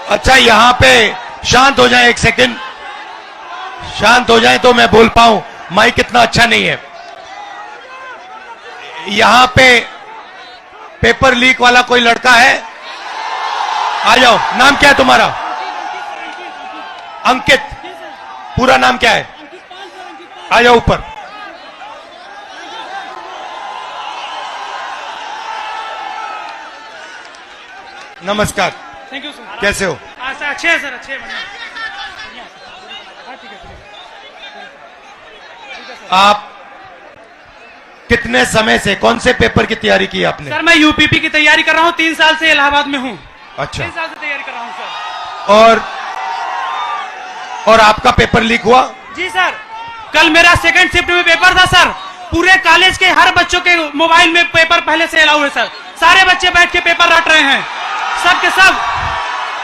अच्छा, यहां पे शांत हो जाए, एक सेकंड शांत हो जाए तो मैं बोल पाऊं। माइक इतना अच्छा नहीं है। यहां पे पेपर लीक वाला कोई लड़का है? आ जाओ। नाम क्या है तुम्हारा? अंकित। पूरा नाम क्या है? आ जाओ ऊपर। नमस्कार। Thank you sir. कैसे हो? सर अच्छे हैं सर, अच्छे हैं। आप कितने समय से कौन से पेपर की तैयारी की आपने? सर मैं यूपीपी की तैयारी कर रहा हूँ, 3 साल से इलाहाबाद में हूँ। अच्छा। 3 साल से तैयारी कर रहा हूँ सर। और आपका पेपर लीक हुआ? जी सर, कल मेरा सेकंड शिफ्ट में पेपर था सर। पूरे कॉलेज के हर बच्चों के मोबाइल में पेपर पहले से अलाउ है सर। सारे बच्चे बैठ के पेपर रट रहे हैं, सब के सब।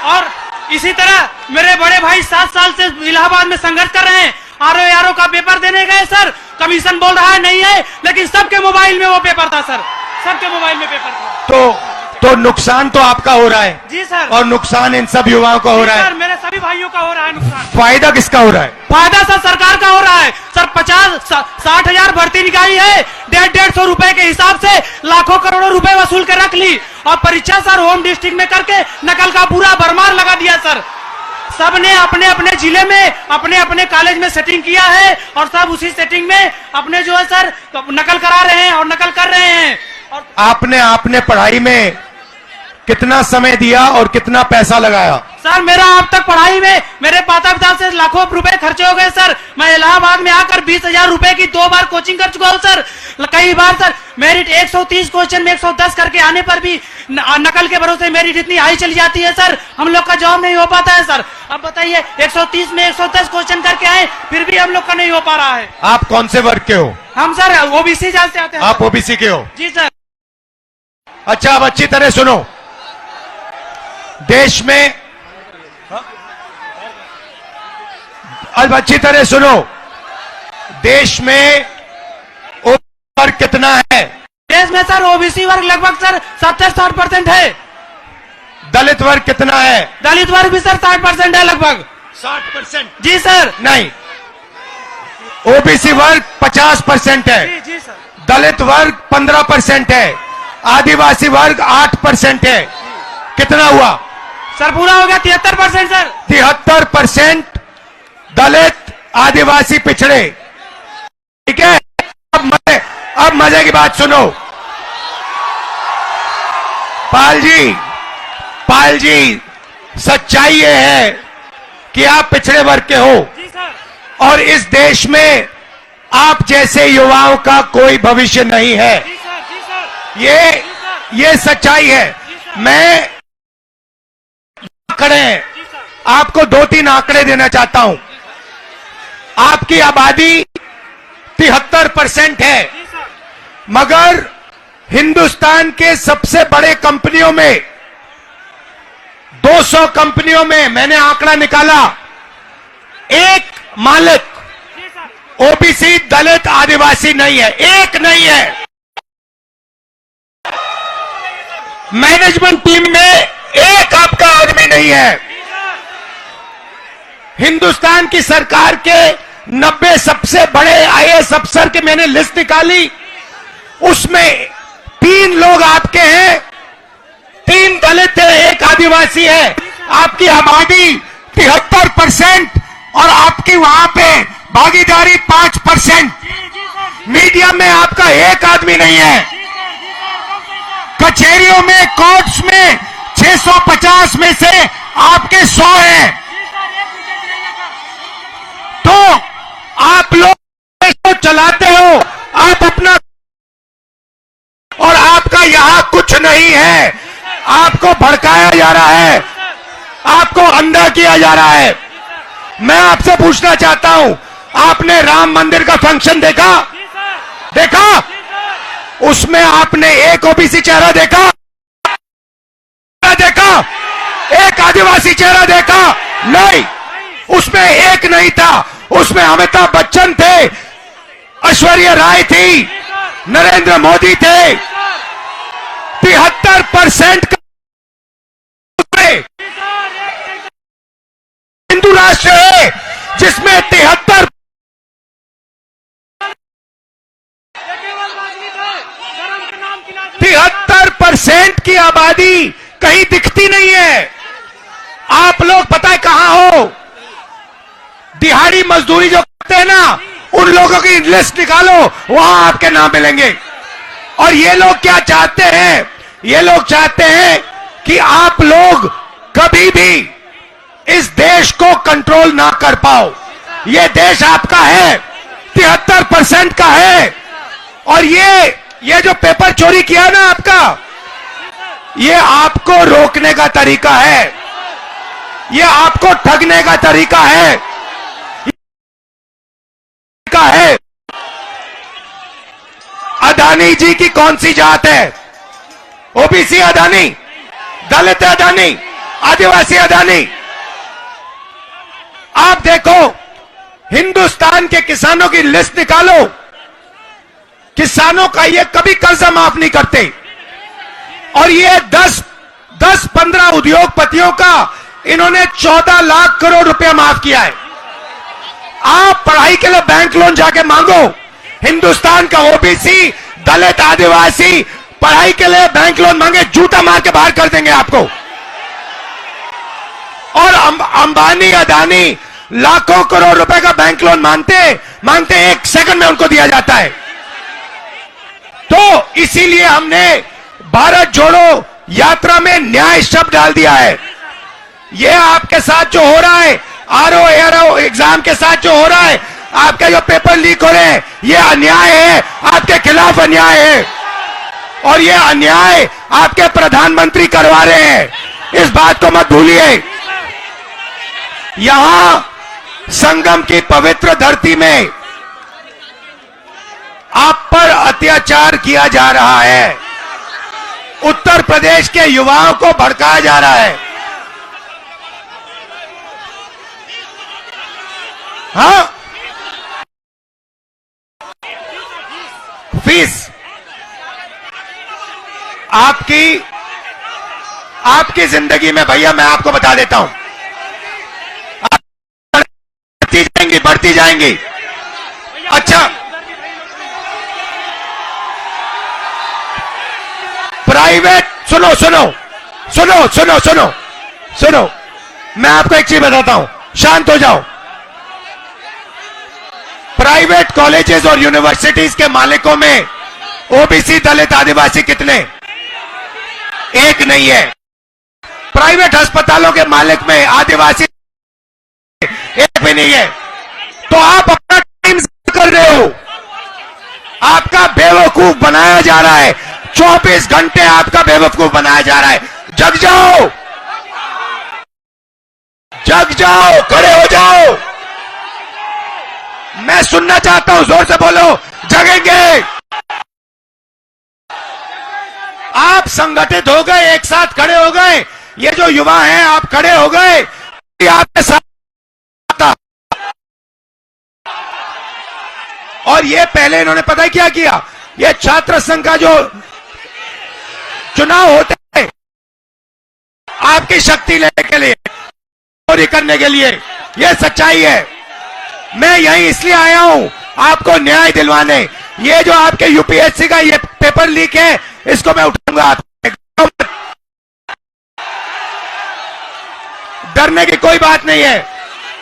और इसी तरह मेरे बड़े भाई 7 साल से इलाहाबाद में संघर्ष कर रहे हैं। आरओ का पेपर देने गए सर, कमीशन बोल रहा है नहीं है, लेकिन सबके मोबाइल में वो पेपर था सर, सबके मोबाइल में पेपर था। तो नुकसान तो आपका हो रहा है। जी सर। और नुकसान इन सब युवाओं का हो रहा है। सर मेरे सभी भाइयों का हो रहा है नुकसान। फायदा किसका हो रहा है? फायदा सर सरकार का हो रहा है सर। 50-60 हजार भर्ती निकाली है, 150 रुपए के हिसाब से लाखों करोड़ों रुपए वसूल के रख ली। और परीक्षा सर होम डिस्ट्रिक्ट में करके नकल का पूरा भरमार लगा दिया सर। सबने अपने अपने जिले में अपने अपने कॉलेज में सेटिंग किया है, और सब उसी सेटिंग में अपने जो है सर नकल करा रहे हैं और नकल कर रहे हैं। और आपने पढ़ाई में कितना समय दिया और कितना पैसा लगाया? सर मेरा अब तक पढ़ाई में मेरे माता पिता से लाखों रुपए खर्चे हो गए सर। मैं इलाहाबाद में आकर 20,000 रुपए की 2 बार कोचिंग कर चुका हूँ सर। कई बार सर मेरिट 130 क्वेश्चन में 110 करके आने पर भी नकल के भरोसे मेरिट इतनी हाई चली जाती है सर, हम लोग का जॉब नहीं हो पाता है सर। अब बताइए 130 में 110 क्वेश्चन करके आए, फिर भी हम लोग का नहीं हो पा रहा है। आप कौन से वर्ग के हो? हम सर ओबीसी जाते आते हैं। आप ओबीसी के हो? जी सर। अच्छा, अब अच्छी तरह सुनो। देश में अब अच्छी तरह सुनो, देश में ओबीसी वर्ग कितना है? देश में सर ओबीसी वर्ग लगभग सर 70-60% है। दलित वर्ग कितना है? दलित वर्ग भी सर 60% है लगभग। 60%? जी सर। नहीं, ओबीसी वर्ग 50% है। जी सर। दलित वर्ग 15% है। आदिवासी वर्ग 8% है। कितना हुआ सर? पूरा हो गया 73% सर। 73% दलित, आदिवासी, पिछड़े। ठीक है। अब मजे की बात सुनो। पाल जी, सच्चाई ये है कि आप पिछड़े वर्ग के हो। जी सर। और इस देश में आप जैसे युवाओं का कोई भविष्य नहीं है। जी सर, जी सर। ये सच्चाई है। मैं आंकड़े आपको 2-3 आंकड़े देना चाहता हूं। आपकी आबादी 73% है, मगर हिंदुस्तान के सबसे बड़े कंपनियों में 200 कंपनियों में मैंने आंकड़ा निकाला, एक मालिक ओबीसी, दलित, आदिवासी नहीं है, एक नहीं है। मैनेजमेंट टीम में एक आपका आदमी नहीं है। हिंदुस्तान की सरकार के 90 सबसे बड़े आईएएस अफसर के मैंने लिस्ट निकाली, उसमें 3 लोग आपके हैं, 3 दलित है, 1 आदिवासी है। आपकी आबादी 73% और आपकी वहां पे भागीदारी 5%। मीडिया में आपका एक आदमी नहीं है। कचहरियों में, कोर्ट्स में 650 में से आपके 100 हैं। तो आप लोग चलाते हो, आप अपना, और आपका यहां कुछ नहीं है। आपको भड़काया जा रहा है, आपको अंधा किया जा रहा है। मैं आपसे पूछना चाहता हूं, आपने राम मंदिर का फंक्शन देखा? उसमें आपने एक ओबीसी चेहरा देखा? एक आदिवासी चेहरा देखा? नहीं, उसमें एक नहीं था। उसमें अमिताभ बच्चन थे, ऐश्वर्या राय थी, नरेंद्र मोदी थे। 73% राष्ट्र है जिसमें 73% की आबादी कहीं दिखती नहीं है। आप लोग पता है कहां हो? दिहाड़ी मजदूरी जो करते हैं ना, उन लोगों की लिस्ट निकालो, वहां आपके नाम मिलेंगे। और ये लोग क्या चाहते हैं? ये लोग चाहते हैं कि आप लोग कभी भी इस देश को कंट्रोल ना कर पाओ। ये देश आपका है, 73% का है। और ये जो पेपर चोरी किया ना आपका, ये आपको रोकने का तरीका है, ये आपको ठगने का तरीका है। अदानी जी की कौन सी जात है? ओबीसी अदानी, दलित अदानी, आदिवासी अदानी। आप देखो, हिंदुस्तान के किसानों की लिस्ट निकालो, किसानों का ये कभी कर्जा माफ नहीं करते। और ये 10-15 उद्योगपतियों का इन्होंने 14 लाख करोड़ रुपया माफ किया है। आप पढ़ाई के लिए बैंक लोन जाके मांगो, हिंदुस्तान का ओबीसी, दलित, आदिवासी पढ़ाई के लिए बैंक लोन मांगे, जूता मार के बाहर कर देंगे आपको। और अंबानी, अदानी लाखों करोड़ रुपए का बैंक लोन मांगते 1 सेकंड में उनको दिया जाता है। तो इसीलिए हमने भारत जोड़ो यात्रा में न्याय शब्द डाल दिया है। यह आपके साथ जो हो रहा है, आरओ एआरओ एग्जाम के साथ जो हो रहा है, आपके जो पेपर लीक हो रहे हैं, यह अन्याय है, आपके खिलाफ अन्याय है। और यह अन्याय आपके प्रधानमंत्री करवा रहे हैं, इस बात को मत भूलिए। यहां संगम की पवित्र धरती में आप पर अत्याचार किया जा रहा है, उत्तर प्रदेश के युवाओं को भड़काया जा रहा है। हाँ, फीस आपकी जिंदगी में भैया मैं आपको बता देता हूं, बढ़ती जाएंगी। अच्छा, प्राइवेट, सुनो, मैं आपको एक चीज बताता हूं, शांत हो जाओ। प्राइवेट कॉलेजेस और यूनिवर्सिटीज के मालिकों में ओबीसी, दलित, आदिवासी कितने? एक नहीं है। प्राइवेट अस्पतालों के मालिक में आदिवासी एक भी नहीं है। तो आप अपना टाइम कर रहे हो, आपका बेवकूफ बनाया जा रहा है। 24 घंटे आपका बेवकूफ बनाया जा रहा है। जग जाओ, खड़े हो जाओ। मैं सुनना चाहता हूं, जोर से बोलो, जगेंगे। आप संगठित हो गए, एक साथ खड़े हो गए। ये जो युवा हैं, आप खड़े हो गए, आपके साथ। और ये पहले इन्होंने पता है क्या किया? ये छात्र संघ का जो चुनाव होता है, आपकी शक्ति लेने के लिए, चोरी करने के लिए, यह सच्चाई है। मैं यहीं इसलिए आया हूं आपको न्याय दिलवाने। ये जो आपके यूपीएससी का ये पेपर लीक है, इसको मैं उठाऊंगा। आप डरने की कोई बात नहीं है,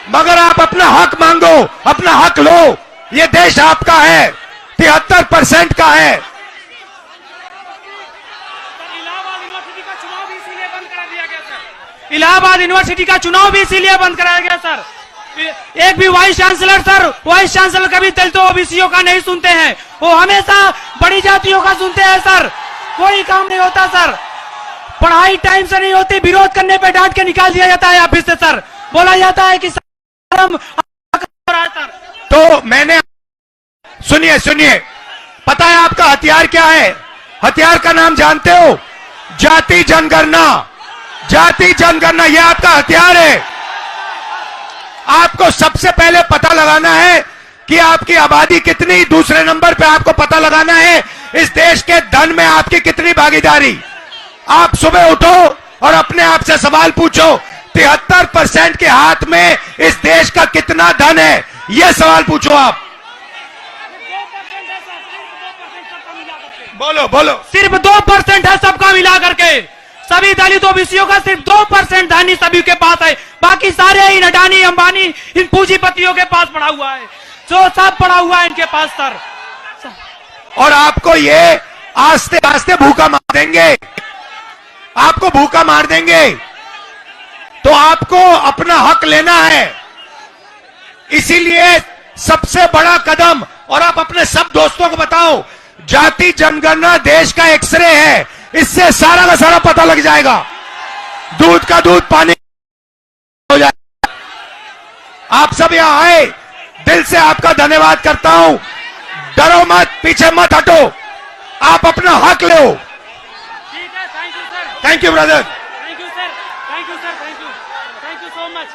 मगर आप अपना हक मांगो, अपना हक लो। ये देश आपका है, 73% का है। इलाहाबाद यूनिवर्सिटी का चुनाव भी इसीलिए बंद कराया गया सर। एक भी वाइस चांसलर कभी दलितों ओबीसीओं का नहीं सुनते हैं, वो हमेशा बड़ी जातियों का सुनते हैं सर। कोई काम नहीं होता सर, पढ़ाई टाइम से नहीं होती, विरोध करने पे डांट के निकाल दिया जाता है ऑफिस से सर। बोला जाता है कि सर, तो मैंने सुनिए, पता है आपका हथियार क्या है? हथियार का नाम जानते हो? जाति जनगणना, ये आपका हथियार है। आपको सबसे पहले पता लगाना है कि आपकी आबादी कितनी, दूसरे नंबर पे आपको पता लगाना है इस देश के धन में आपकी कितनी भागीदारी। आप सुबह उठो और अपने आप से सवाल पूछो, 73% के हाथ में इस देश का कितना धन है, यह सवाल पूछो आप। बोलो बोलो। सिर्फ 2% है सबका मिला करके, सभी दलित ओबीसीओं का सिर्फ 2% धनी सभी के पास है, बाकी सारे इन अडानी अंबानी इन पूंजीपतियों के पास पड़ा हुआ है, जो सब पड़ा हुआ है इनके पास सर। और आपको ये आस्ते आस्ते भूखा मार देंगे, आपको भूखा मार देंगे। तो आपको अपना हक लेना है, इसीलिए सबसे बड़ा कदम, और आप अपने सब दोस्तों को बताओ, जाति जनगणना देश का एक्सरे है, इससे सारा का सारा पता लग जाएगा, दूध का दूध पानी हो जाएगा। आप सब यहां आए, दिल से आपका धन्यवाद करता हूं। डरो मत, पीछे मत हटो, आप अपना हक लो। ठीक है, thank you sir, thank you brother. Thank you sir, thank you sir, thank you so much.